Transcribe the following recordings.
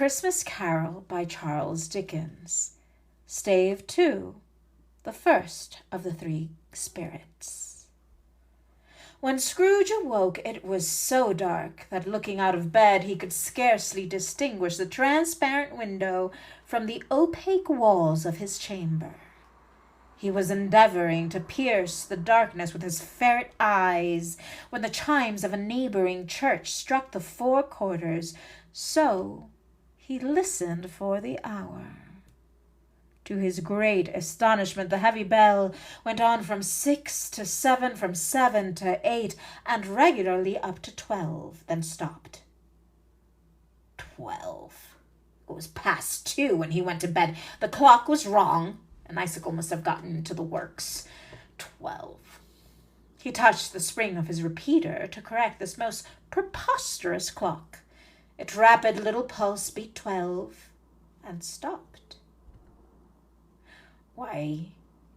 Christmas Carol by Charles Dickens. Stave 2, the first of the three spirits. When Scrooge awoke, it was so dark that looking out of bed he could scarcely distinguish the transparent window from the opaque walls of his chamber. He was endeavoring to pierce the darkness with his ferret eyes when the chimes of a neighboring church struck the 4 quarters, so he listened for the hour. To his great astonishment, the heavy bell went on from 6 to 7, from 7 to 8, and regularly up to 12, then stopped. 12. It was past 2 when he went to bed. The clock was wrong. An icicle must have gotten into the works. 12. He touched the spring of his repeater to correct this most preposterous clock. Its rapid little pulse beat 12 and stopped. "Why,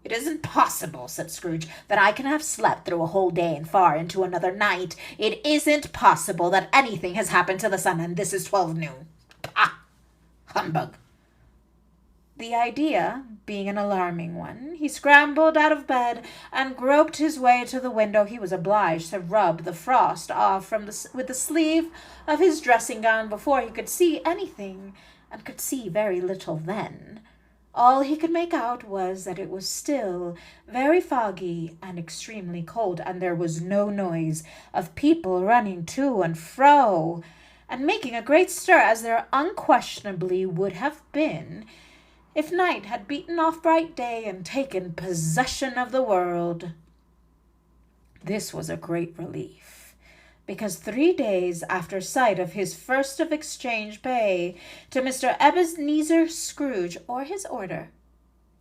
it isn't possible," said Scrooge, "that I can have slept through a whole day and far into another night. It isn't possible that anything has happened to the sun, and this is 12 noon. Pah! Humbug!" The idea being an alarming one, he scrambled out of bed and groped his way to the window. He was obliged to rub the frost off with the sleeve of his dressing gown before he could see anything, and could see very little then. All he could make out was that it was still very foggy and extremely cold, and there was no noise of people running to and fro, and making a great stir, as there unquestionably would have been if night had beaten off bright day and taken possession of the world. This was a great relief, because 3 days after sight of his first of exchange pay to Mr. Ebenezer Scrooge, or his order,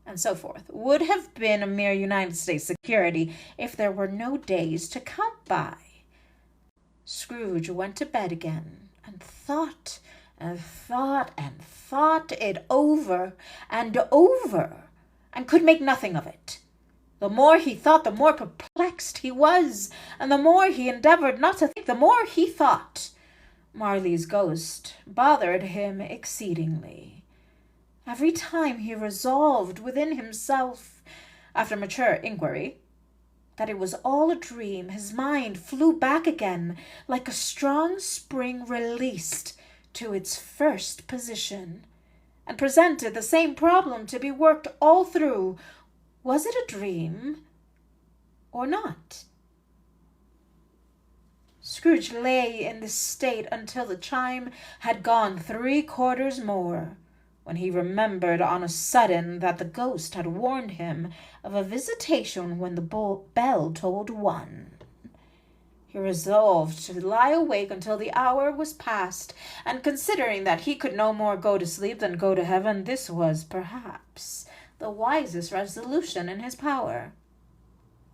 and so forth, would have been a mere United States security if there were no days to count by. Scrooge went to bed again, and thought it over and over, and could make nothing of it. The more he thought, the more perplexed he was, and the more he endeavored not to think, the more he thought. Marley's ghost bothered him exceedingly. Every time he resolved within himself, after mature inquiry, that it was all a dream, his mind flew back again, like a strong spring released, to its first position, and presented the same problem to be worked all through. Was it a dream or not? Scrooge lay in this state until the chime had gone 3 quarters more, when he remembered on a sudden that the ghost had warned him of a visitation when the bell tolled 1. He resolved to lie awake until the hour was past, and considering that he could no more go to sleep than go to heaven, this was, perhaps, the wisest resolution in his power.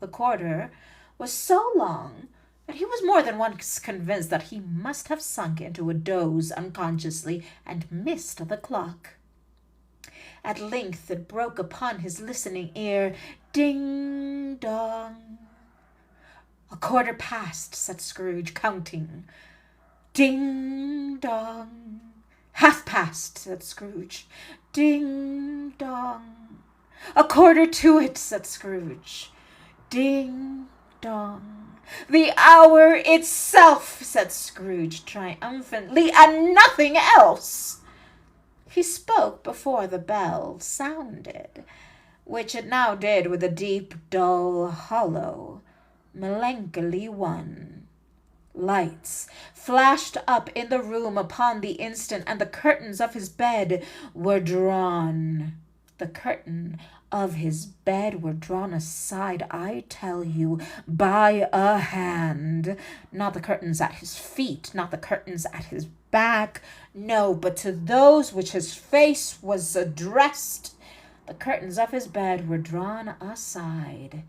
The quarter was so long that he was more than once convinced that he must have sunk into a doze unconsciously and missed the clock. At length it broke upon his listening ear. Ding-dong. "A quarter past," said Scrooge, counting. "Ding-dong." "Half-past," said Scrooge. "Ding-dong." "A quarter to it," said Scrooge. Ding-dong. "The hour itself," said Scrooge triumphantly, "and nothing else." He spoke before the bell sounded, which it now did with a deep, dull, hollow, melancholy one. Lights flashed up in the room upon the instant, and the curtains of his bed were drawn. The curtain of his bed were drawn aside, I tell you, by a hand. Not the curtains at his feet, not the curtains at his back, no, but to those which his face was addressed. The curtains of his bed were drawn aside,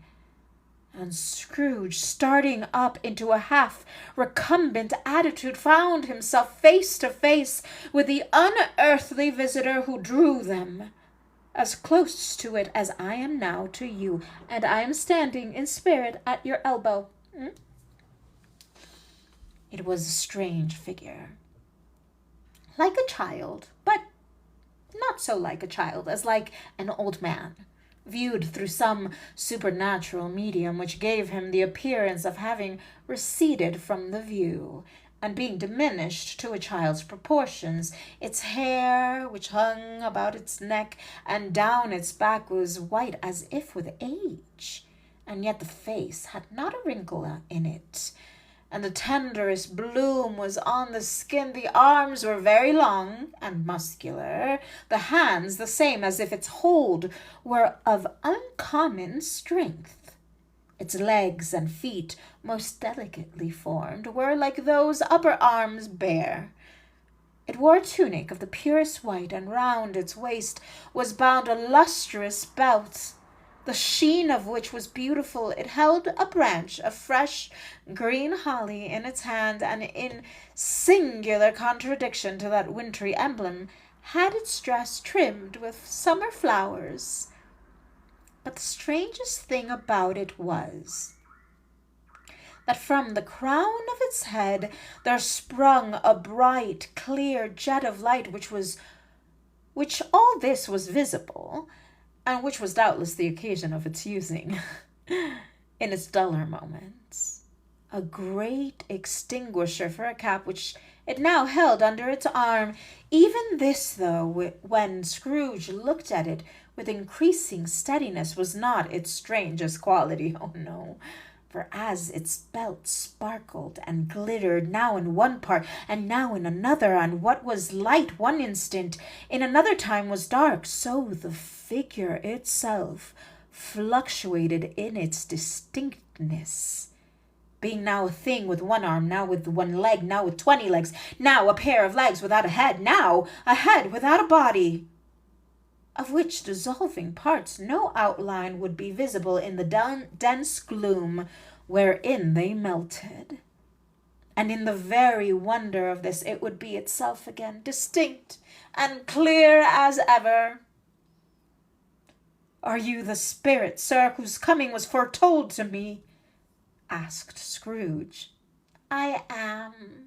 and Scrooge, starting up into a half-recumbent attitude, found himself face to face with the unearthly visitor who drew them as close to it as I am now to you, and I am standing in spirit at your elbow. It was a strange figure, like a child, but not so like a child as like an old man, viewed through some supernatural medium which gave him the appearance of having receded from the view, and being diminished to a child's proportions. Its hair, which hung about its neck and down its back, was white as if with age, and yet the face had not a wrinkle in it, and the tenderest bloom was on the skin. The arms were very long and muscular, the hands the same, as if its hold were of uncommon strength. Its legs and feet, most delicately formed, were like those upper arms bare. It wore a tunic of the purest white, and round its waist was bound a lustrous belt, the sheen of which was beautiful. It held a branch of fresh green holly in its hand, and in singular contradiction to that wintry emblem, had its dress trimmed with summer flowers. But the strangest thing about it was that from the crown of its head there sprung a bright, clear jet of light, which all this was visible, and which was doubtless the occasion of its using in its duller moments. A great extinguisher for a cap which it now held under its arm. Even this, though, when Scrooge looked at it with increasing steadiness, was not its strangest quality. Oh no! For as its belt sparkled and glittered, now in one part and now in another, and what was light one instant, in another time was dark, so the figure itself fluctuated in its distinctness, being now a thing with one arm, now with one leg, now with 20 legs, now a pair of legs without a head, now a head without a body, of which dissolving parts no outline would be visible in the dense gloom wherein they melted. And in the very wonder of this, it would be itself again, distinct and clear as ever. "Are you the spirit, sir, whose coming was foretold to me?" asked Scrooge. "I am."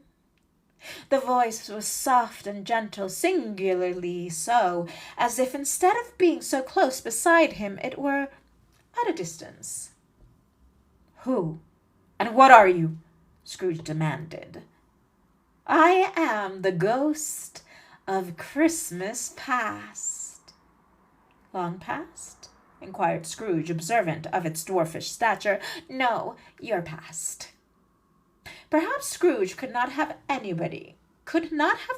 The voice was soft and gentle, singularly so, as if instead of being so close beside him, it were at a distance. "Who and what are you?" Scrooge demanded. "I am the ghost of Christmas past." "Long past?" inquired Scrooge, observant of its dwarfish stature. "No, your past." Perhaps Scrooge could not have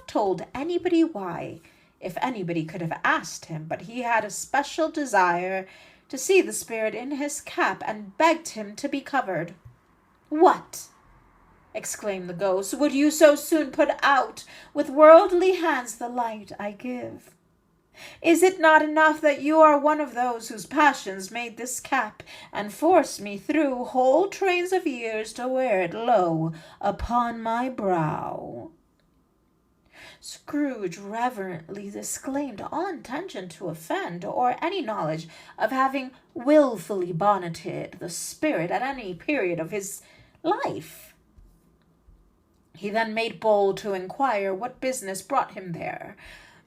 told anybody why, if anybody could have asked him, but he had a special desire to see the spirit in his cap, and begged him to be covered. "What!" exclaimed the ghost, "would you so soon put out with worldly hands the light I give? Is it not enough that you are one of those whose passions made this cap, and forced me through whole trains of years to wear it low upon my brow?" Scrooge reverently disclaimed all intention to offend, or any knowledge of having wilfully bonneted the spirit at any period of his life. He then made bold to inquire what business brought him there.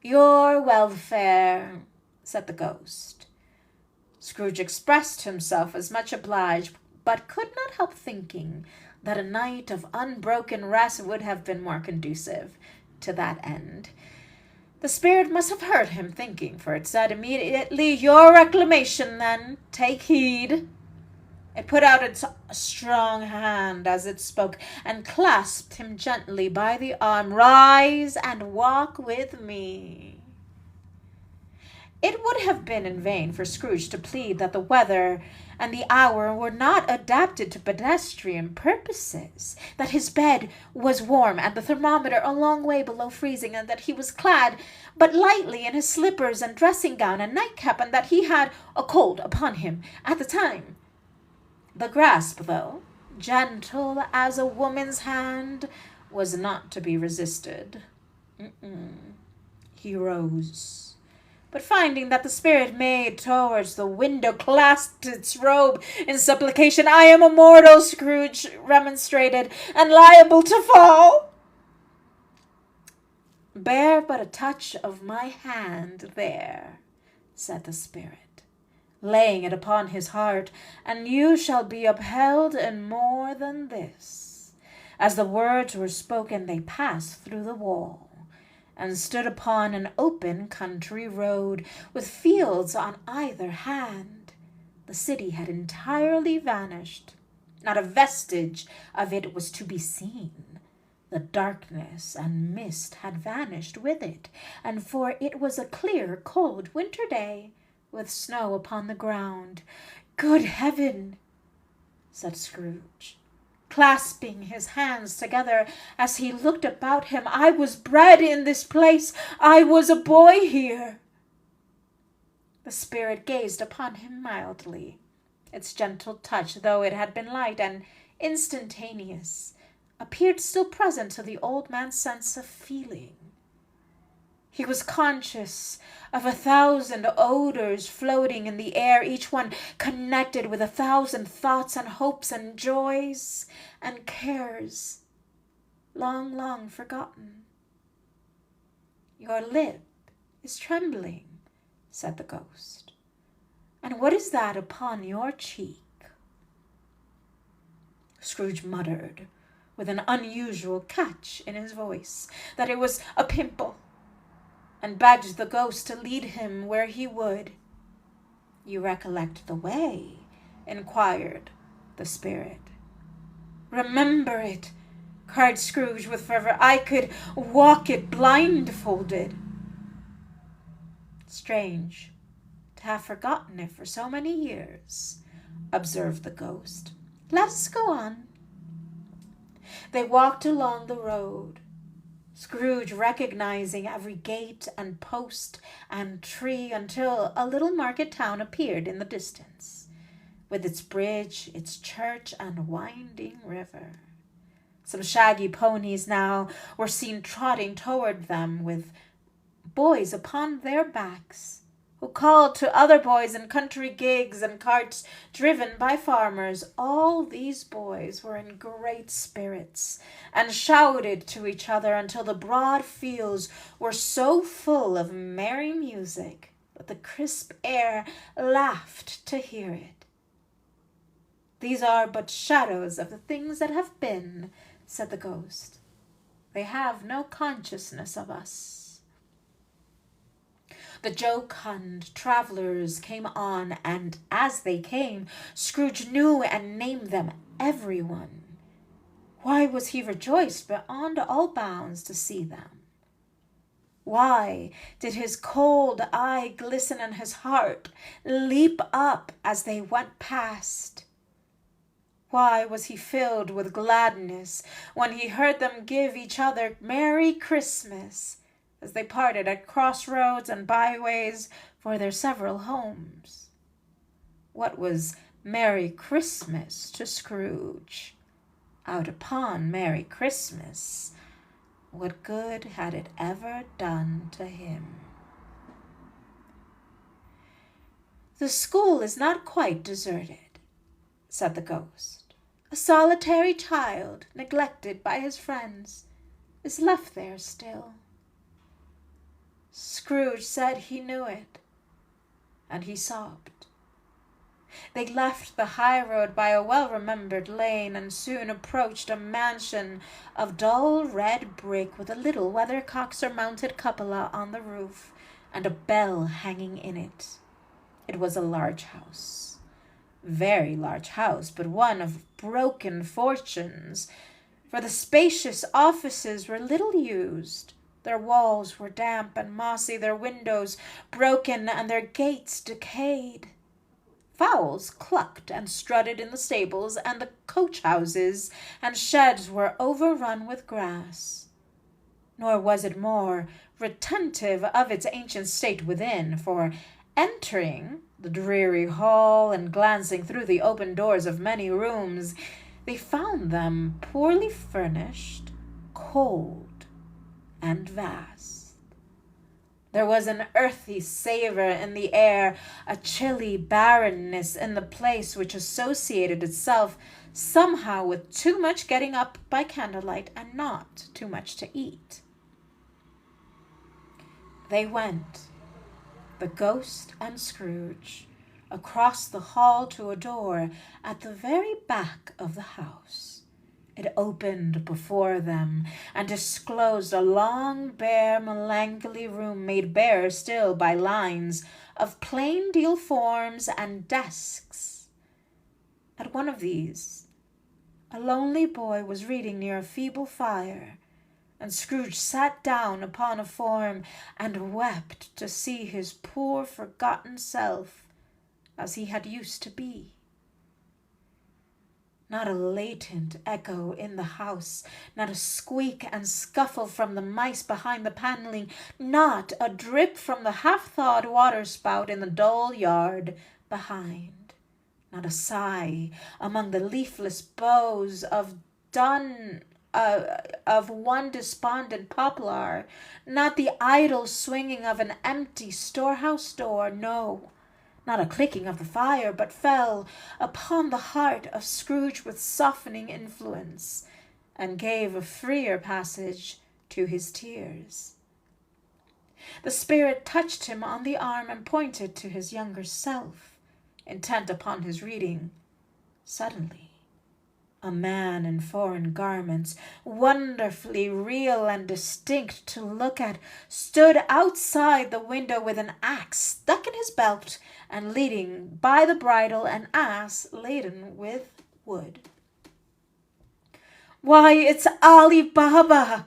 "Your welfare," said the ghost. Scrooge expressed himself as much obliged, but could not help thinking that a night of unbroken rest would have been more conducive to that end. The spirit must have heard him thinking, for it said immediately, "Your reclamation, then. Take heed." It put out its strong hand as it spoke, and clasped him gently by the arm. "Rise and walk with me." It would have been in vain for Scrooge to plead that the weather and the hour were not adapted to pedestrian purposes, that his bed was warm and the thermometer a long way below freezing, and that he was clad but lightly in his slippers and dressing gown and nightcap, and that he had a cold upon him at the time. The grasp, though gentle as a woman's hand, was not to be resisted. He rose, but finding that the spirit made towards the window, clasped its robe in supplication. "I am a mortal," Scrooge remonstrated, "and liable to fall." "Bear but a touch of my hand there," said the spirit, laying it upon his heart, "and you shall be upheld in more than this." As the words were spoken, they passed through the wall and stood upon an open country road with fields on either hand. The city had entirely vanished. Not a vestige of it was to be seen. The darkness and mist had vanished with it, and for it was a clear, cold winter day, with snow upon the ground. "Good heaven!" said Scrooge, clasping his hands together as he looked about him. "I was bred in this place. I was a boy here." The spirit gazed upon him mildly. Its gentle touch, though it had been light and instantaneous, appeared still present to the old man's sense of feeling. He was conscious of 1,000 odors floating in the air, each one connected with 1,000 thoughts and hopes and joys and cares, long, long forgotten. "Your lip is trembling," said the ghost. "And what is that upon your cheek?" Scrooge muttered, with an unusual catch in his voice, that it was a pimple, and begged the ghost to lead him where he would. "You recollect the way?" inquired the spirit. "Remember it!" cried Scrooge with fervor. "I could walk it blindfolded." "Strange to have forgotten it for so many years," observed the ghost. "Let us go on." They walked along the road, Scrooge recognizing every gate and post and tree, until a little market town appeared in the distance, with its bridge, its church, and winding river. Some shaggy ponies now were seen trotting toward them, with boys upon their backs, who called to other boys in country gigs and carts driven by farmers. All these boys were in great spirits, and shouted to each other until the broad fields were so full of merry music that the crisp air laughed to hear it. "These are but shadows of the things that have been," said the ghost. "They have no consciousness of us." The jocund travelers came on, and as they came, Scrooge knew and named them, every one. Why was he rejoiced beyond all bounds to see them? Why did his cold eye glisten and his heart leap up as they went past? Why was he filled with gladness when he heard them give each other Merry Christmas as they parted at crossroads and byways for their several homes? What was Merry Christmas to Scrooge? Out upon Merry Christmas, what good had it ever done to him? "The school is not quite deserted," said the ghost. "A solitary child, neglected by his friends, is left there still." Scrooge said he knew it, and he sobbed. They left the high road by a well-remembered lane, and soon approached a mansion of dull red brick with a little weathercock-surmounted cupola on the roof and a bell hanging in it. It was a large house, very large house, but one of broken fortunes, for the spacious offices were little used. Their walls were damp and mossy, their windows broken, and their gates decayed. Fowls clucked and strutted in the stables, and the coach-houses and sheds were overrun with grass. Nor was it more retentive of its ancient state within, for entering the dreary hall and glancing through the open doors of many rooms, they found them poorly furnished, cold, and vast. There was an earthy savor in the air, a chilly barrenness in the place which associated itself somehow with too much getting up by candlelight and not too much to eat. They went, the ghost and Scrooge, across the hall to a door at the very back of the house. It opened before them and disclosed a long, bare, melancholy room made bare still by lines of plain deal forms and desks. At one of these, a lonely boy was reading near a feeble fire, and Scrooge sat down upon a form and wept to see his poor forgotten self as he had used to be. Not a latent echo in the house, not a squeak and scuffle from the mice behind the paneling, not a drip from the half-thawed water-spout in the dull yard behind, not a sigh among the leafless boughs of one despondent poplar, not the idle swinging of an empty storehouse door, no, not a clicking of the fire, but fell upon the heart of Scrooge with softening influence, and gave a freer passage to his tears. The spirit touched him on the arm and pointed to his younger self, intent upon his reading. Suddenly, a man in foreign garments, wonderfully real and distinct to look at, stood outside the window with an axe stuck in his belt and leading by the bridle an ass laden with wood. "Why, it's Ali Baba!"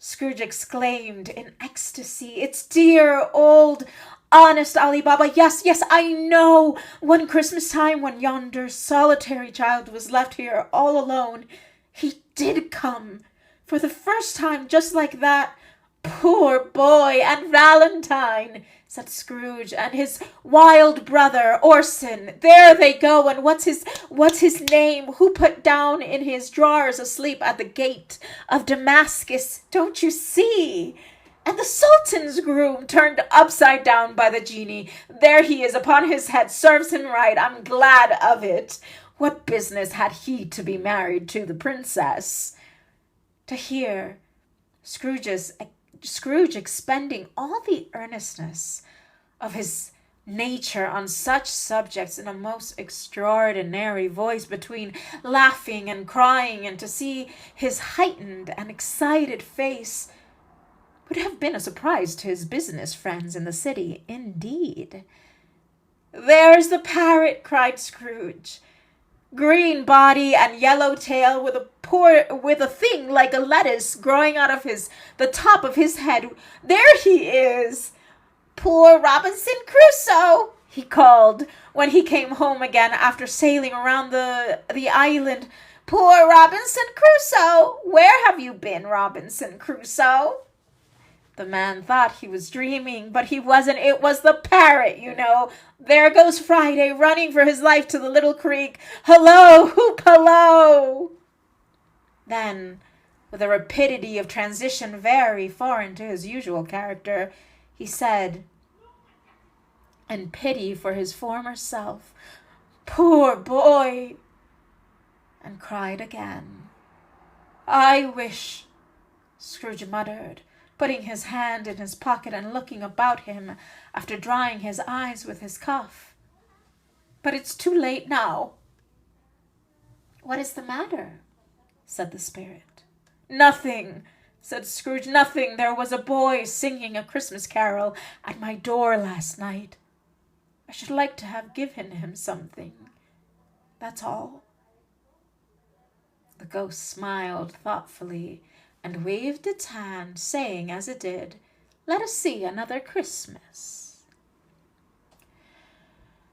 Scrooge exclaimed in ecstasy. "It's dear, old, honest Ali Baba. Yes, I know. One Christmas time, when yonder solitary child was left here all alone, he did come. For the first time, just like that. Poor boy, and Valentine," said Scrooge, "and his wild brother, Orson. There they go, and what's his name, who put down in his drawers asleep at the gate of Damascus, don't you see? And the Sultan's groom, turned upside down by the genie. There he is upon his head. Serves him right. I'm glad of it. What business had he to be married to the princess?" To hear Scrooge expending all the earnestness of his nature on such subjects in a most extraordinary voice, between laughing and crying, and to see his heightened and excited face, would have been a surprise to his business friends in the city, indeed. "There's the parrot," cried Scrooge. "Green body and yellow tail, with a thing like a lettuce growing out of the top of his head. There he is. Poor Robinson Crusoe," he called when he came home again after sailing around the island. "Poor Robinson Crusoe. Where have you been, Robinson Crusoe?" The man thought he was dreaming, but he wasn't. It was the parrot, you know. There goes Friday, running for his life to the little creek. "Hullo, hoop, hullo!" Then, with a rapidity of transition very foreign to his usual character, he said, in pity for his former self, "Poor boy!" and cried again. "I wish," Scrooge muttered, putting his hand in his pocket and looking about him after drying his eyes with his cuff, "but it's too late now." "What is the matter?" said the spirit. "Nothing," said Scrooge, "nothing. There was a boy singing a Christmas carol at my door last night. I should like to have given him something. That's all." The ghost smiled thoughtfully and waved its hand, saying as it did, "Let us see another Christmas."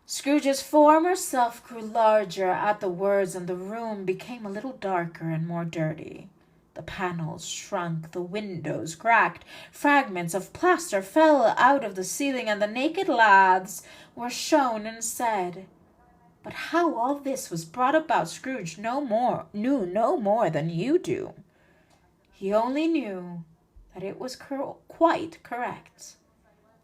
Scrooge's former self grew larger at the words, and the room became a little darker and more dirty. The panels shrunk, the windows cracked, fragments of plaster fell out of the ceiling, and the naked laths were shown and said. But how all this was brought about, Scrooge knew no more than you do. He only knew that it was quite correct,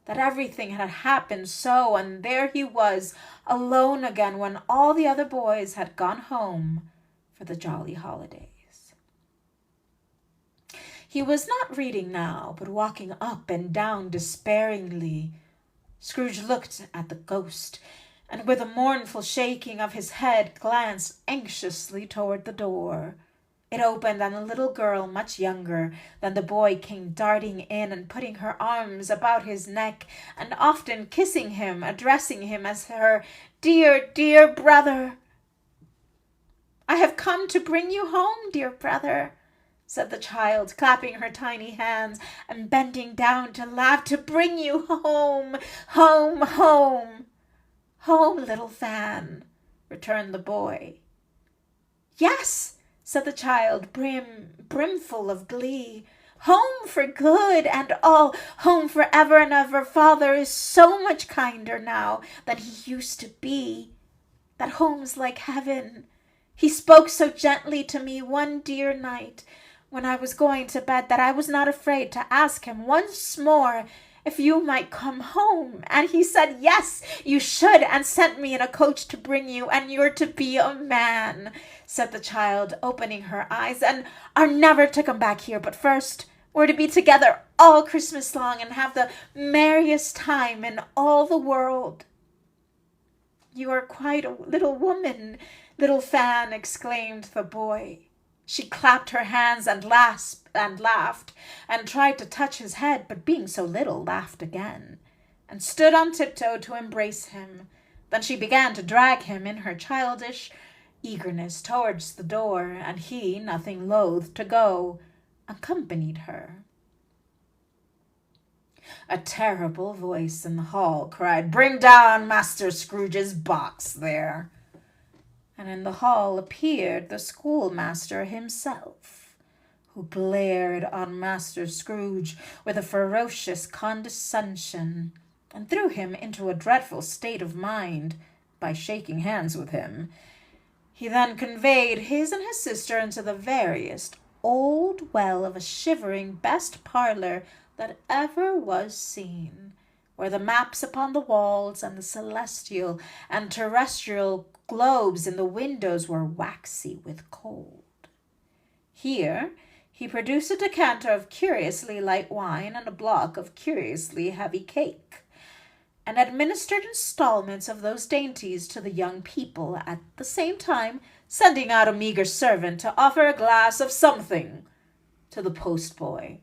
that everything had happened so, and there he was, alone again when all the other boys had gone home for the jolly holidays. He was not reading now, but walking up and down despairingly. Scrooge looked at the ghost, and with a mournful shaking of his head, glanced anxiously toward the door. It opened, and a little girl, much younger than the boy, came darting in and putting her arms about his neck, and often kissing him, addressing him as her dear, dear brother. "I have come to bring you home, dear brother," said the child, clapping her tiny hands and bending down to laugh. "To bring you home, home, home." "Home, little Fan," returned the boy. "Yes," said the child, brimful of glee. "Home for good and all, home for ever and ever. Father is so much kinder now than he used to be. That home's like heaven. He spoke so gently to me one dear night when I was going to bed that I was not afraid to ask him once more if you might come home. And he said, yes, you should, and sent me in a coach to bring you, and you're to be a man," said the child, opening her eyes, "and are never to come back here. But first, we're to be together all Christmas long and have the merriest time in all the world." "You are quite a little woman, little Fan," exclaimed the boy. She clapped her hands and laughed, and tried to touch his head, but being so little, laughed again, and stood on tiptoe to embrace him. Then she began to drag him in her childish eagerness towards the door, and he, nothing loath to go, accompanied her. A terrible voice in the hall cried, "Bring down Master Scrooge's box there." And in the hall appeared the schoolmaster himself, who glared on Master Scrooge with a ferocious condescension, and threw him into a dreadful state of mind by shaking hands with him. He then conveyed his and his sister into the veriest old well of a shivering best parlor that ever was seen, where the maps upon the walls and the celestial and terrestrial globes in the windows were waxy with cold. Here he produced a decanter of curiously light wine and a block of curiously heavy cake, and administered installments of those dainties to the young people, at the same time sending out a meagre servant to offer a glass of something to the postboy,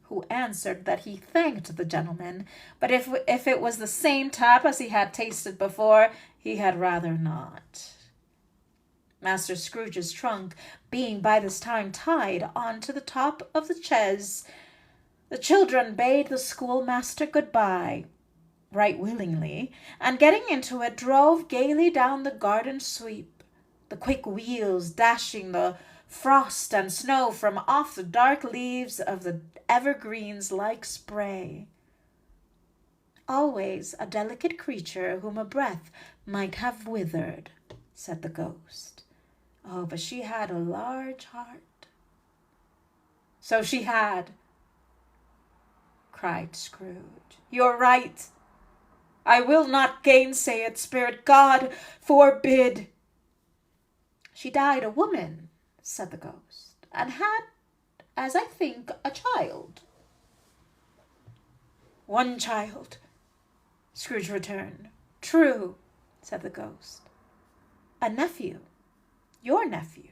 who answered that he thanked the gentleman, but if it was the same tap as he had tasted before, he had rather not. Master Scrooge's trunk being by this time tied on to the top of the chaise, the children bade the schoolmaster good-bye, right willingly, and getting into it, drove gaily down the garden sweep, the quick wheels dashing the frost and snow from off the dark leaves of the evergreens like spray. "Always a delicate creature whom a breath might have withered," said the ghost. "Oh, but she had a large heart." "So she had," cried Scrooge. "You're right. I will not gainsay it, Spirit. God forbid." "She died a woman," said the ghost, "and had, as I think, a child." "One child," Scrooge returned. "True," said the ghost. "A nephew. Your nephew."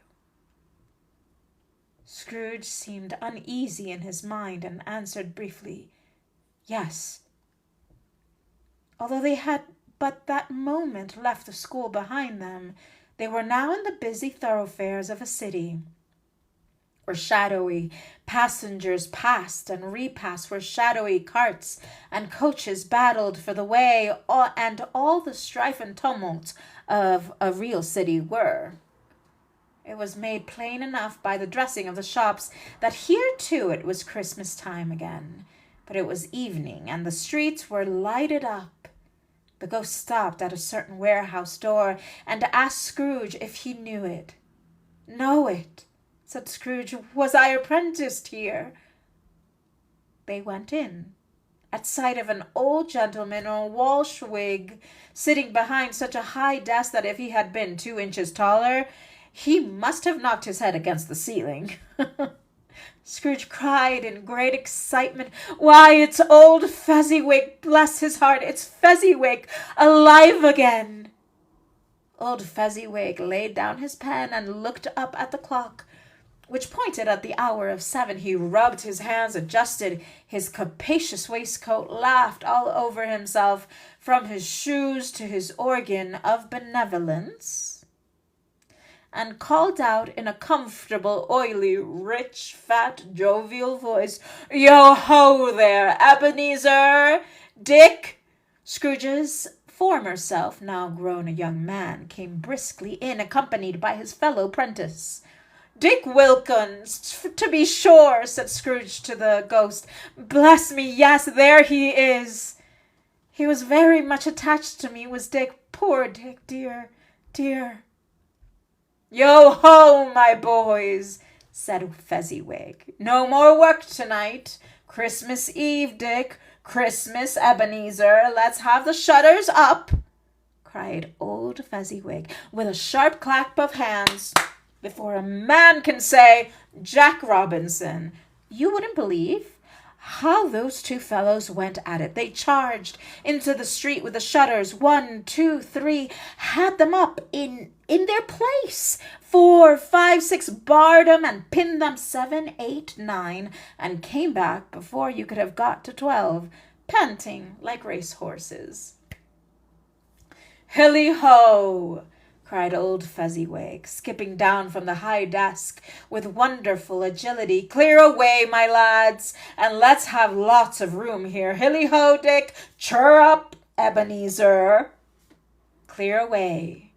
Scrooge seemed uneasy in his mind, and answered briefly, "Yes." Although they had but that moment left the school behind them, they were now in the busy thoroughfares of a city, where shadowy passengers passed and repassed, where shadowy carts and coaches battled for the way, and all the strife and tumult of a real city were. It was made plain enough by the dressing of the shops that here too it was Christmas time again, but it was evening, and the streets were lighted up. The ghost stopped at a certain warehouse door, and asked Scrooge if he knew it. "Know it," said Scrooge. "Was I apprenticed here?" They went in, at sight of an old gentleman in a Walsh wig, sitting behind such a high desk that if he had been 2 inches taller, he must have knocked his head against the ceiling. Scrooge cried in great excitement. "Why, it's old Fezziwig, bless his heart! It's Fezziwig, alive again!" Old Fezziwig laid down his pen and looked up at the clock, which pointed at the hour of 7. He rubbed his hands, adjusted his capacious waistcoat, laughed all over himself, from his shoes to his organ of benevolence, and called out in a comfortable, oily, rich, fat, jovial voice, "Yo-ho there, Ebenezer! Dick!" Scrooge's former self, now grown a young man, came briskly in, accompanied by his fellow prentice. "Dick Wilkins, to be sure," said Scrooge to the ghost. "Bless me, yes, there he is. He was very much attached to me, was Dick. Poor Dick, dear, dear." "Yo-ho, my boys," said Fezziwig. "No more work tonight. Christmas Eve, Dick. Christmas, Ebenezer. Let's have the shutters up," cried old Fezziwig, with a sharp clap of hands, "before a man can say Jack Robinson." You wouldn't believe how those two fellows went at it. They charged into the street with the shutters. 1, 2, 3, had them up in their place. 4, 5, 6, barred them and pinned them. 7, 8, 9, and came back before you could have got to 12, panting like racehorses. "Hilly-ho!" cried old Fezziwig, skipping down from the high desk with wonderful agility. "Clear away, my lads, and let's have lots of room here. Hilly-ho, Dick! Chirrup, Ebenezer!" Clear away.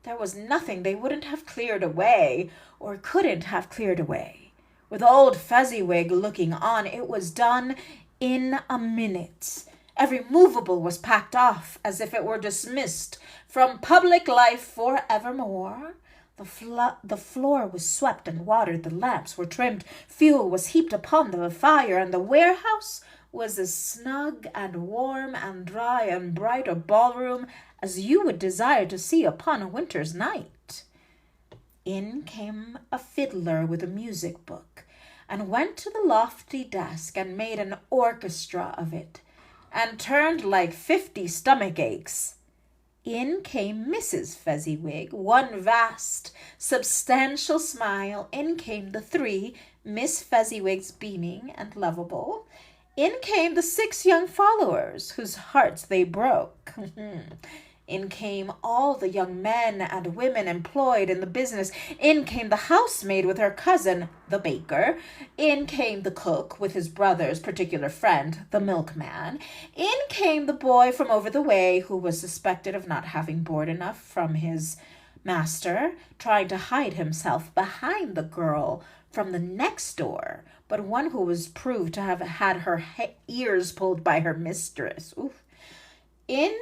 There was nothing they wouldn't have cleared away, or couldn't have cleared away. With old Fezziwig looking on, it was done in a minute. Every movable was packed off, as if it were dismissed from public life for evermore. The floor was swept and watered, the lamps were trimmed, fuel was heaped upon the fire, and the warehouse was as snug and warm and dry and bright a ballroom as you would desire to see upon a winter's night. In came a fiddler with a music book, and went to the lofty desk and made an orchestra of it, and turned like 50 stomach aches. In came Mrs. Fezziwig, one vast, substantial smile. In came the 3 Miss Fezziwigs, beaming and lovable. In came the 6 young followers, whose hearts they broke. In came all the young men and women employed in the business. In came the housemaid with her cousin, the baker. In came the cook with his brother's particular friend, the milkman. In came the boy from over the way, who was suspected of not having board enough from his master, trying to hide himself behind the girl from the next door, but one who was proved to have had her ears pulled by her mistress. Oof. In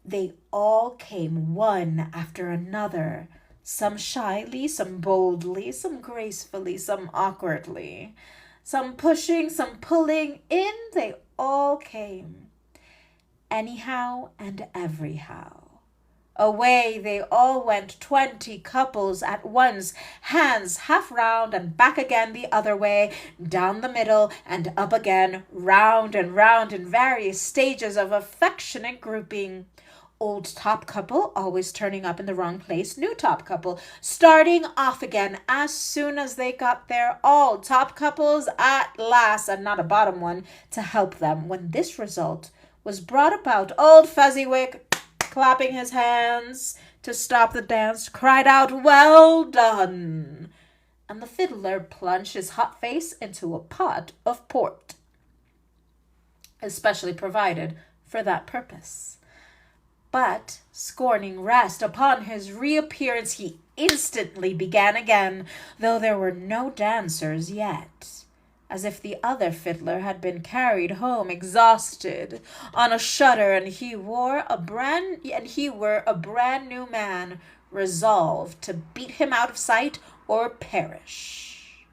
they all came, one after another, some shyly, some boldly, some gracefully, some awkwardly, some pushing, some pulling. In they all came, anyhow and everyhow. Away they all went, 20 couples at once, hands half round and back again the other way, down the middle and up again, round and round in various stages of affectionate grouping. Old top couple always turning up in the wrong place, new top couple starting off again as soon as they got there, all top couples at last, and not a bottom one to help them. When this result was brought about, old Fezziwig, clapping his hands to stop the dance, cried out, "Well done!" And the fiddler plunged his hot face into a pot of port, especially provided for that purpose. But, scorning rest, upon his reappearance he instantly began again, though there were no dancers yet, as if the other fiddler had been carried home exhausted on a shutter, and he were a brand new man, resolved to beat him out of sight or perish.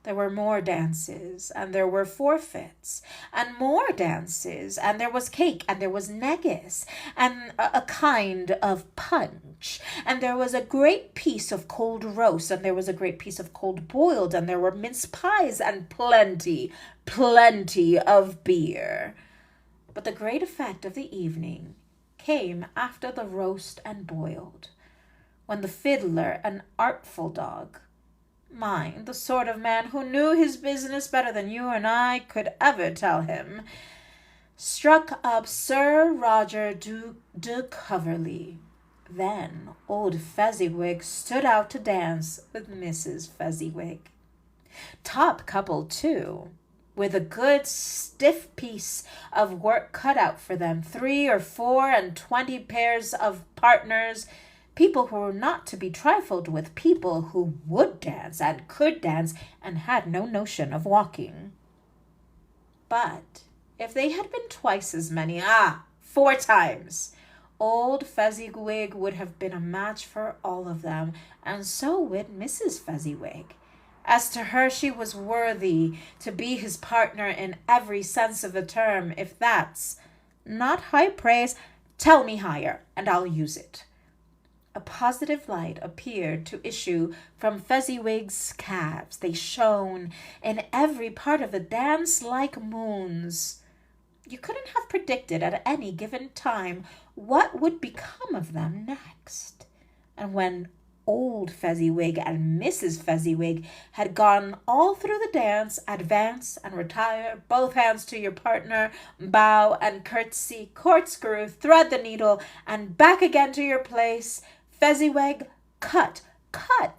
There were more dances, and there were forfeits, and more dances, and there was cake, and there was negus, and a kind of punch, and there was a great piece of cold roast, and there was a great piece of cold boiled, and there were mince pies, and plenty, plenty of beer. But the great effect of the evening came after the roast and boiled, when the fiddler, an artful dog, mind, the sort of man who knew his business better than you and I could ever tell him, struck up Sir Roger de Coverley. Then old Fezziwig stood out to dance with Mrs. Fezziwig. Top couple, too, with a good stiff piece of work cut out for them, 3 or 4 and 20 pairs of partners, people who were not to be trifled with, people who would dance and could dance and had no notion of walking. But if they had been twice as many, 4 times, old Fezziwig would have been a match for all of them, and so would Mrs. Fezziwig. As to her, she was worthy to be his partner in every sense of the term. If that's not high praise, tell me higher, and I'll use it. A positive light appeared to issue from Fezziwig's calves. They shone in every part of the dance like moons. You couldn't have predicted at any given time what would become of them next. And when old Fezziwig and Mrs. Fezziwig had gone all through the dance, advance and retire, both hands to your partner, bow and curtsy, corkscrew, thread the needle, and back again to your place, Fezziwig cut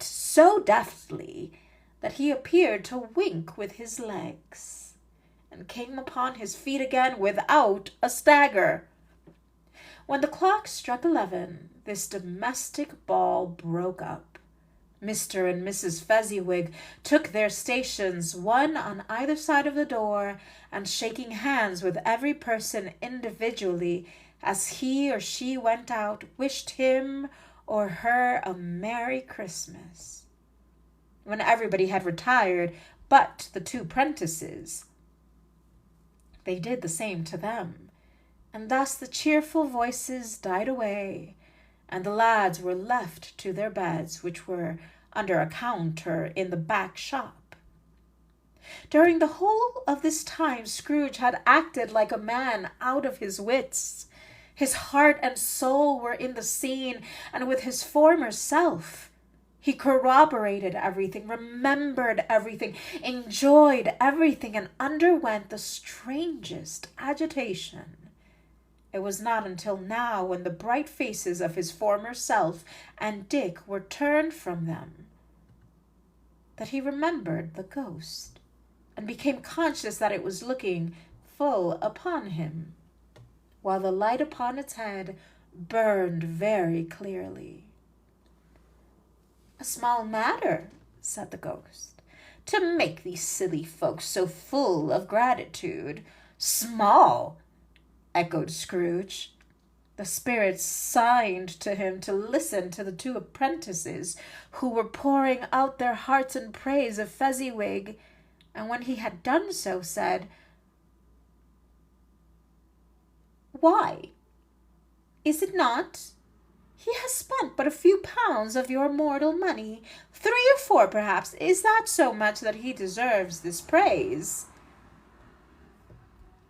so deftly that he appeared to wink with his legs, and came upon his feet again without a stagger. When the clock struck 11, this domestic ball broke up. Mr. and Mrs. Fezziwig took their stations, one on either side of the door, and shaking hands with every person individually as he or she went out, wished him or her a Merry Christmas. When everybody had retired but the 2 prentices, they did the same to them, and thus the cheerful voices died away, and the lads were left to their beds, which were under a counter in the back shop. During the whole of this time, Scrooge had acted like a man out of his wits. His heart and soul were in the scene, and with his former self, he corroborated everything, remembered everything, enjoyed everything, and underwent the strangest agitation. It was not until now, when the bright faces of his former self and Dick were turned from them, that he remembered the ghost, and became conscious that it was looking full upon him, while the light upon its head burned very clearly. "A small matter," said the ghost, "to make these silly folks so full of gratitude." "Small!" echoed Scrooge. The spirits signed to him to listen to the 2 apprentices, who were pouring out their hearts in praise of Fezziwig, and when he had done so, said, "Why, is it not? He has spent but a few pounds of your mortal money, 3 or 4 perhaps. Is that so much that he deserves this praise?"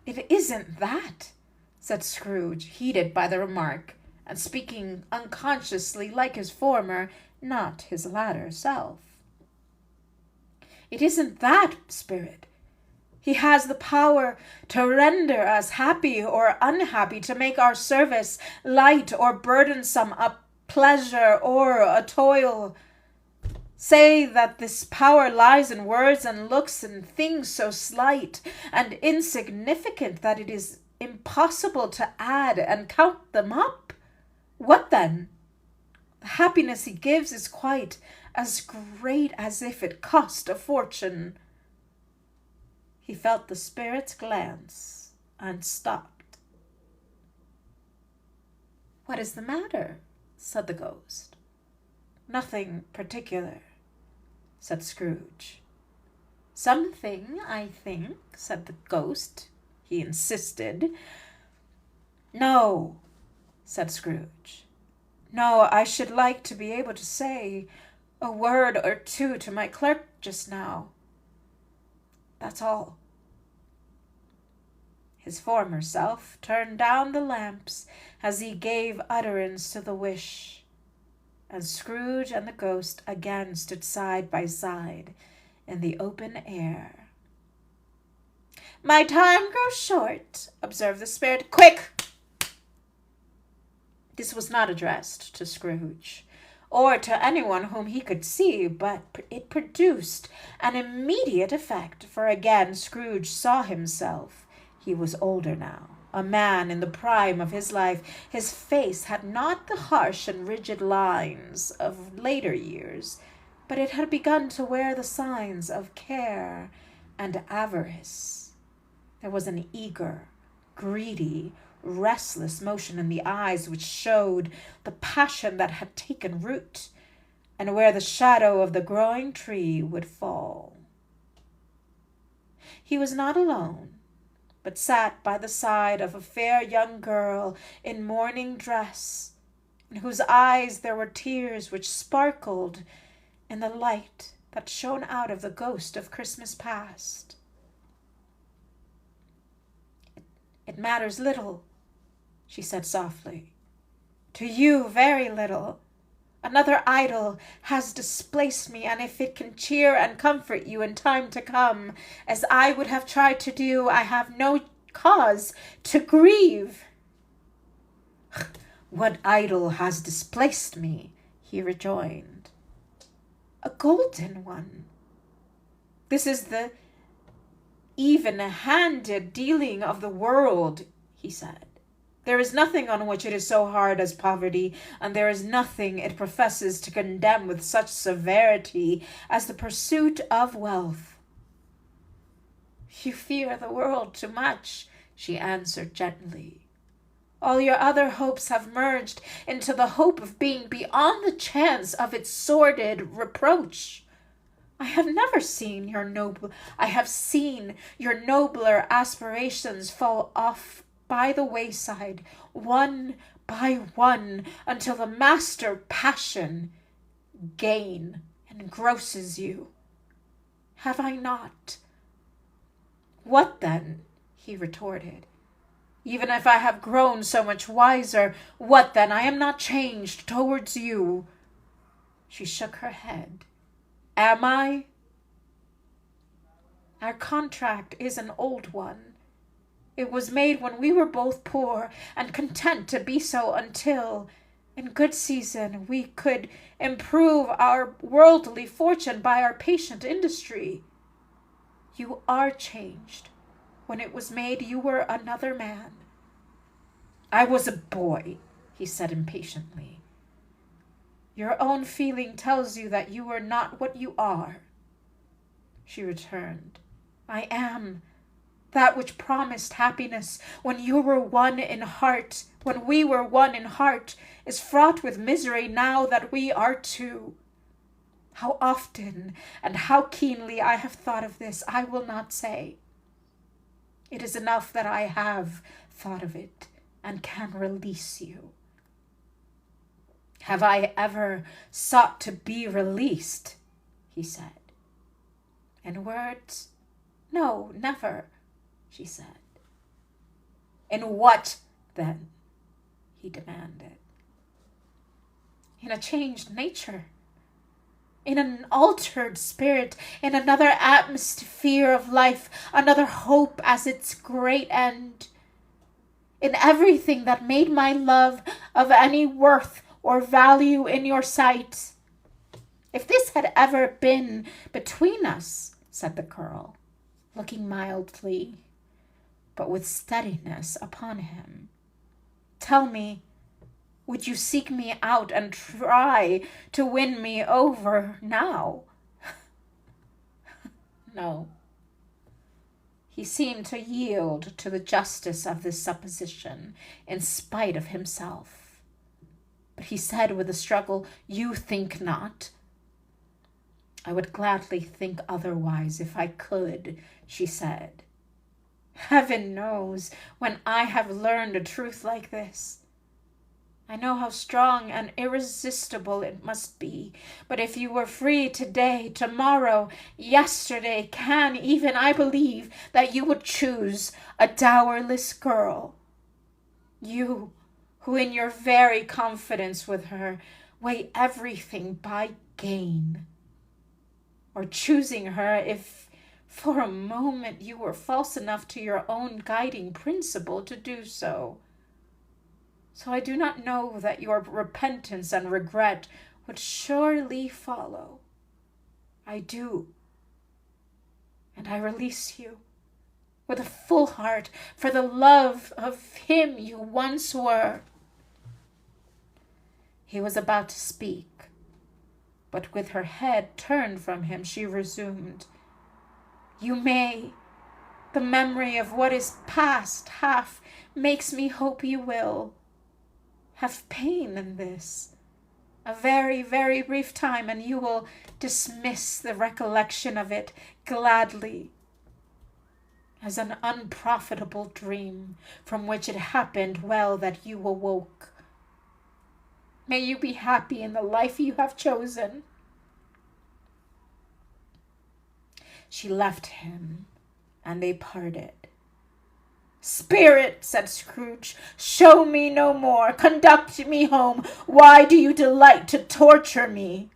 "It isn't that," said Scrooge, heated by the remark, and speaking unconsciously like his former, not his latter self. "It isn't that, Spirit. He has the power to render us happy or unhappy, to make our service light or burdensome, a pleasure or a toil. Say that this power lies in words and looks and things so slight and insignificant that it is impossible to add and count them up. What then? The happiness he gives is quite as great as if it cost a fortune." He felt the spirit's glance and stopped. "What is the matter?" said the ghost. "Nothing particular," said Scrooge. Something, I think, said the ghost. He insisted. No, said Scrooge. No, I should like to be able to say a word or two to my clerk just now. That's all. His former self turned down the lamps as he gave utterance to the wish, and Scrooge and the ghost again stood side by side in the open air. My time grows short, observed the spirit. Quick! This was not addressed to Scrooge, or to anyone whom he could see, but it produced an immediate effect, for again Scrooge saw himself. He was older now, a man in the prime of his life. His face had not the harsh and rigid lines of later years, but it had begun to wear the signs of care and avarice. There was an eager, greedy, restless motion in the eyes which showed the passion that had taken root, and where the shadow of the growing tree would fall. He was not alone, but sat by the side of a fair young girl in mourning dress, in whose eyes there were tears which sparkled in the light that shone out of the ghost of Christmas past. It matters little, she said softly. To you, very little. Another idol has displaced me, and if it can cheer and comfort you in time to come, as I would have tried to do, I have no cause to grieve. What idol has displaced me? He rejoined. A golden one. This is the even-handed dealing of the world, he said. There is nothing on which it is so hard as poverty, and there is nothing it professes to condemn with such severity as the pursuit of wealth. You fear the world too much, she answered gently. All your other hopes have merged into the hope of being beyond the chance of its sordid reproach. I have seen your nobler aspirations fall off by the wayside, one by one, until the master passion, gain, engrosses you. Have I not? What then? He retorted. Even if I have grown so much wiser, what then? I am not changed towards you. She shook her head. Am I? Our contract is an old one. It was made when we were both poor and content to be so until, in good season, we could improve our worldly fortune by our patient industry. You are changed. When it was made, you were another man. I was a boy, he said impatiently. Your own feeling tells you that you are not what you are. She returned. I am that which promised happiness when you were one in heart, when we were one in heart, is fraught with misery now that we are two. How often and how keenly I have thought of this, I will not say. It is enough that I have thought of it and can release you. Have I ever sought to be released? He said. In words? No, never, she said. In what, then? He demanded. In a changed nature, in an altered spirit, in another atmosphere of life, another hope as its great end, in everything that made my love of any worth or value in your sight. If this had ever been between us, said the girl, looking mildly, but with steadiness upon him, tell me, would you seek me out and try to win me over now? No. He seemed to yield to the justice of this supposition in spite of himself. But he said with a struggle, You think not? I would gladly think otherwise if I could, she said. Heaven knows when I have learned a truth like this. I know how strong and irresistible it must be, but if you were free today, tomorrow, yesterday, can even I believe that you would choose a dowerless girl. You, who in your very confidence with her weigh everything by gain. Or choosing her if for a moment you were false enough to your own guiding principle to do so. So I do not know that your repentance and regret would surely follow. I do. And I release you with a full heart for the love of him you once were. He was about to speak, but with her head turned from him, she resumed, You may. The memory of what is past half makes me hope you will. Have pain in this. A very, very brief time, and you will dismiss the recollection of it gladly as an unprofitable dream from which it happened well that you awoke. May you be happy in the life you have chosen. She left him, and they parted. Spirit, said Scrooge, show me no more. Conduct me home. Why do you delight to torture me?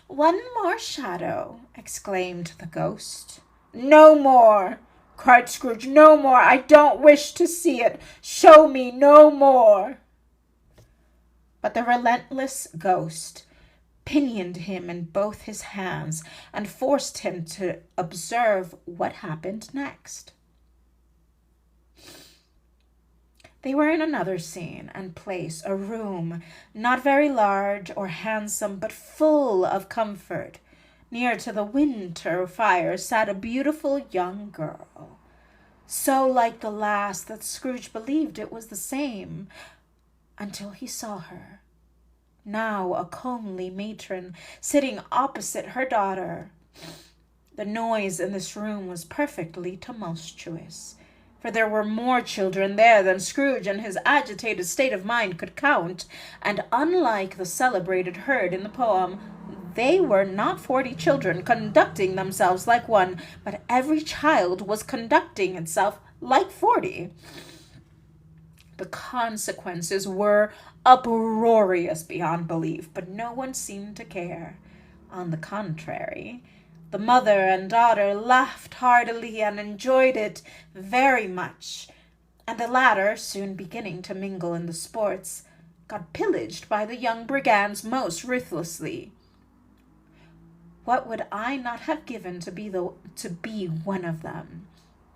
One more shadow, exclaimed the ghost. No more, cried Scrooge. No more. I don't wish to see it. Show me no more. But the relentless ghost pinioned him in both his hands and forced him to observe what happened next. They were in another scene and place, a room, not very large or handsome, but full of comfort. Near to the winter fire sat a beautiful young girl, so like the last that Scrooge believed it was the same, until he saw her, now a comely matron, sitting opposite her daughter. The noise in this room was perfectly tumultuous, for there were more children there than Scrooge in his agitated state of mind could count, and unlike the celebrated herd in the poem, they were not 40 children conducting themselves like one, but every child was conducting itself like 40. The consequences were uproarious beyond belief, but no one seemed to care. On the contrary, the mother and daughter laughed heartily and enjoyed it very much, and the latter, soon beginning to mingle in the sports, got pillaged by the young brigands most ruthlessly. What would I not have given to be one of them?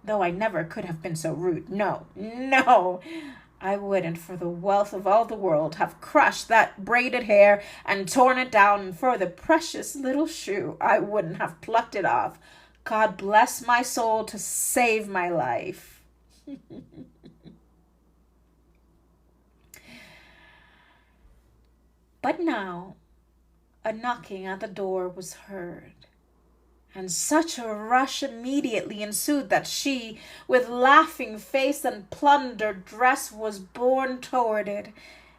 Though I never could have been so rude. No, I wouldn't for the wealth of all the world have crushed that braided hair and torn it down, and for the precious little shoe I wouldn't have plucked it off. God bless my soul to save my life. But now a knocking at the door was heard, and such a rush immediately ensued that she, with laughing face and plundered dress, was borne toward it,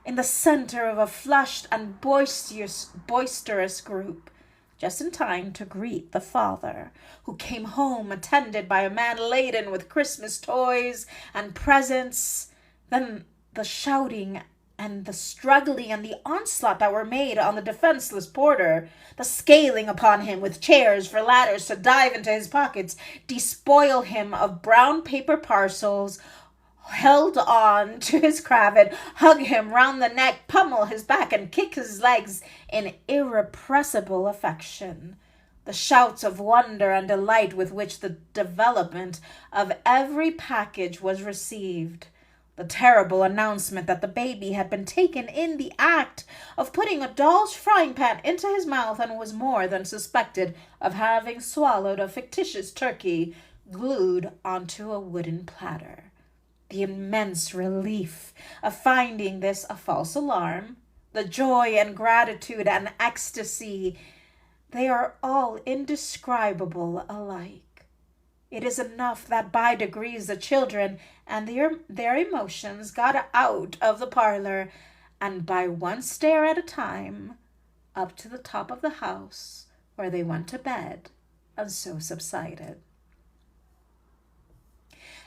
in the center of a flushed and boisterous group, just in time to greet the father, who came home attended by a man laden with Christmas toys and presents. Then the shouting and the struggling and the onslaught that were made on the defenseless porter, the scaling upon him with chairs for ladders to dive into his pockets, despoil him of brown paper parcels, held on to his cravat, hug him round the neck, pummel his back, and kick his legs in irrepressible affection. The shouts of wonder and delight with which the development of every package was received, the terrible announcement that the baby had been taken in the act of putting a doll's frying pan into his mouth and was more than suspected of having swallowed a fictitious turkey glued onto a wooden platter. The immense relief of finding this a false alarm, the joy and gratitude and ecstasy They are all indescribable alike. It is enough that by degrees the children and their emotions got out of the parlor, and by one stair at a time, up to the top of the house, where they went to bed, and so subsided.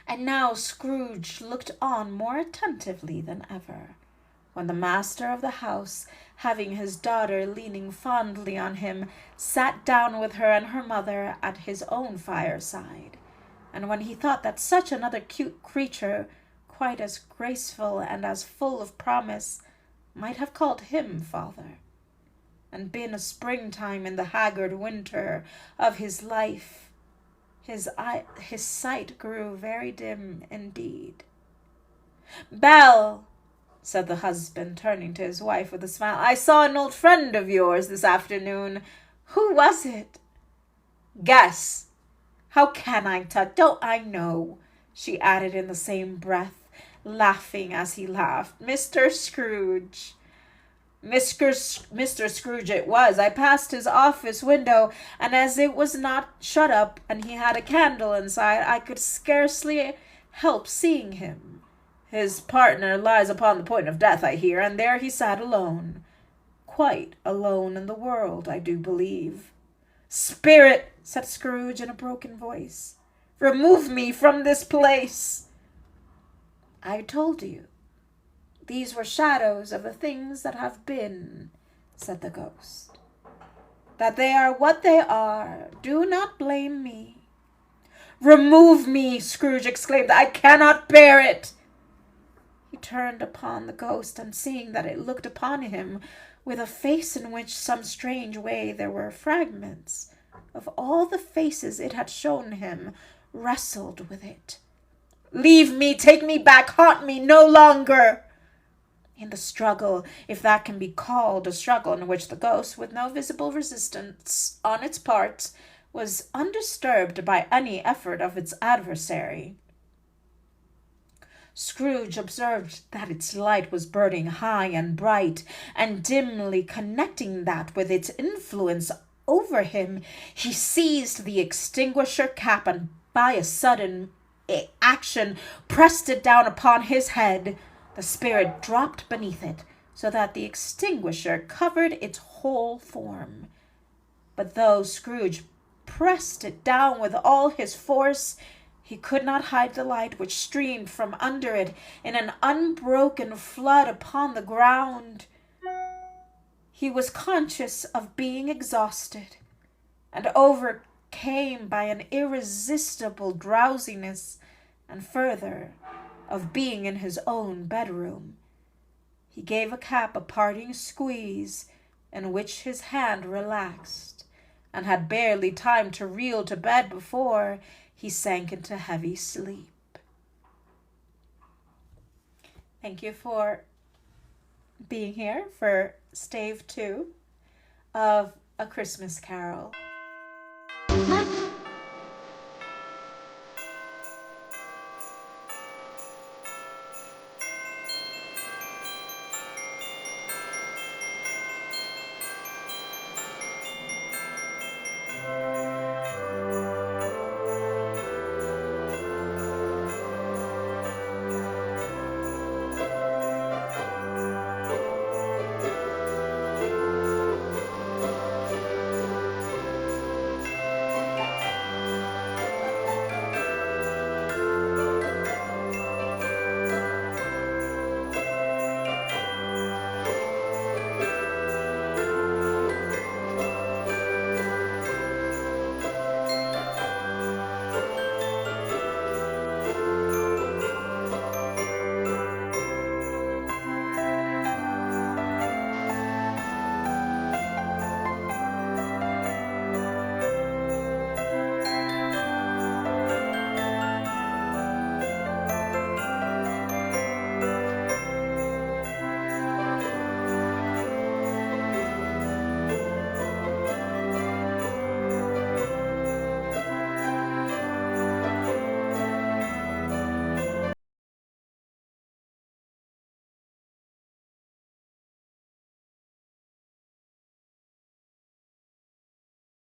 And now Scrooge looked on more attentively than ever, when the master of the house, having his daughter leaning fondly on him, sat down with her and her mother at his own fireside, and when he thought that such another cute creature, quite as graceful and as full of promise, might have called him father, and been a springtime in the haggard winter of his life, his sight grew very dim indeed. "Belle," said the husband, turning to his wife with a smile, "I saw an old friend of yours this afternoon. Who was it?" "Guess." "How can I tell? Don't I know?" she added in the same breath, laughing as he laughed. "Mr. Scrooge." Mr. Scrooge it was. I passed his office window, and as it was not shut up and he had a candle inside, I could scarcely help seeing him. His partner lies upon the point of death, I hear, and there he sat alone. Quite alone in the world, I do believe. "Spirit," said Scrooge in a broken voice, "remove me from this place." "I told you. These were shadows of the things that have been," said the ghost. "That they are what they are. Do not blame me." "Remove me," Scrooge exclaimed. "I cannot bear it." He turned upon the ghost, and seeing that it looked upon him with a face in which some strange way there were fragments of all the faces it had shown him, wrestled with it. "Leave me, take me back, haunt me no longer." In the struggle, if that can be called a struggle, in which the ghost, with no visible resistance on its part, was undisturbed by any effort of its adversary, Scrooge observed that its light was burning high and bright, and dimly connecting that with its influence over him, he seized the extinguisher cap and by a sudden action pressed it down upon his head. The spirit dropped beneath it, so that the extinguisher covered its whole form. But though Scrooge pressed it down with all his force, he could not hide the light which streamed from under it in an unbroken flood upon the ground. He was conscious of being exhausted, and overcame by an irresistible drowsiness, and further, of being in his own bedroom. He gave a cap a parting squeeze, in which his hand relaxed, and had barely time to reel to bed before he sank into heavy sleep. Thank you for being here for Stave 2 of A Christmas Carol.